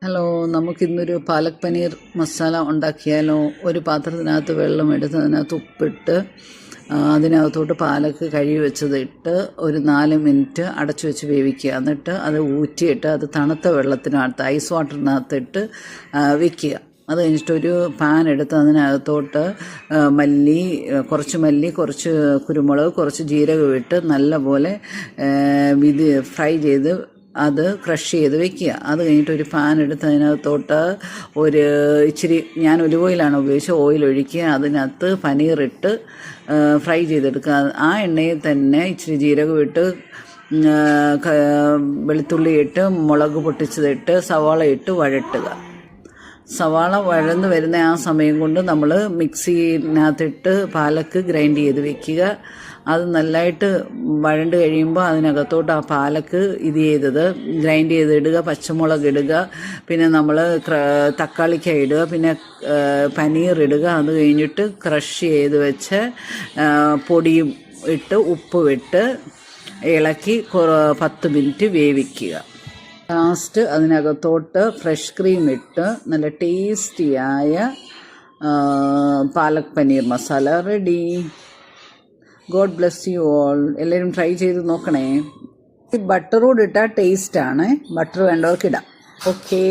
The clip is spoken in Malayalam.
ഹലോ, നമുക്കിന്നൊരു പാലക് പനീർ മസാല ഉണ്ടാക്കിയാലോ? ഒരു പാത്രത്തിനകത്ത് വെള്ളം എടുത്ത് അതിനകത്ത് ഉപ്പിട്ട് അതിനകത്തോട്ട് പാലക്ക് കഴുകി വെച്ചതിട്ട് ഒരു 4 മിനിറ്റ് അടച്ചു വെച്ച് വേവിക്കുക. എന്നിട്ട് അത് ഊറ്റിയിട്ട് അത് തണുത്ത വെള്ളത്തിനകത്ത് ഐസ് വാട്ടറിനകത്തിട്ട് വെക്കുക. അത് കഴിഞ്ഞിട്ടൊരു പാൻ എടുത്ത് അതിനകത്തോട്ട് മല്ലി, കുറച്ച് കുരുമുളക്, കുറച്ച് ജീരകം ഇട്ട് നല്ലപോലെ ഫ്രൈ ചെയ്ത് അത് ക്രഷ് ചെയ്ത് വെക്കുക. അത് കഴിഞ്ഞിട്ട് ഒരു പാൻ എടുത്ത് അതിനകത്തോട്ട് ഇച്ചിരി ഞാൻ ഒലിവ് ഓയിലാണ് ഉപയോഗിച്ചത്, ഓയിൽ ഒഴിക്കുക. അതിനകത്ത് പനീറിട്ട് ഫ്രൈ ചെയ്തെടുക്കുക. ആ എണ്ണയിൽ തന്നെ ഇച്ചിരി ജീരകം ഇട്ട് വെളുത്തുള്ളി ഇട്ട് മുളക് പൊട്ടിച്ചതിട്ട് സവാള ഇട്ട് വഴട്ടുക. സവാള വഴന്ന് വരുന്ന ആ സമയം കൊണ്ട് നമ്മൾ മിക്സിനകത്തിട്ട് പാലക്ക് ഗ്രൈൻഡ് ചെയ്ത് വെക്കുക. അത് നല്ലതായിട്ട് വഴണ്ട് കഴിയുമ്പോൾ അതിനകത്തോട്ട് ആ പാലക്ക് ഗ്രൈൻഡ് ചെയ്തിടുക. പച്ചമുളക് ഇടുക, പിന്നെ നമ്മൾ തക്കാളിക്കായി ഇടുക, പിന്നെ പനീർ ഇടുക. അത് കഴിഞ്ഞിട്ട് ക്രഷ് ചെയ്ത് വെച്ച് പൊടിയും ഇട്ട് ഉപ്പും ഇട്ട് ഇളക്കി 10 മിനിറ്റ് വേവിക്കുക. ലാസ്റ്റ് അതിനകത്തോട്ട് ഫ്രഷ് ക്രീം ഇട്ട് നല്ല ടേസ്റ്റിയായ palak paneer masala ready. God bless you all. എല്ലാവരും ട്രൈ ചെയ്ത് നോക്കണേ. ബട്ടർ കൂടി ഇട്ടാൽ ടേസ്റ്റാണ്. ബട്ടർ വേണ്ടവർക്ക് ഇടാം. ഓക്കേ.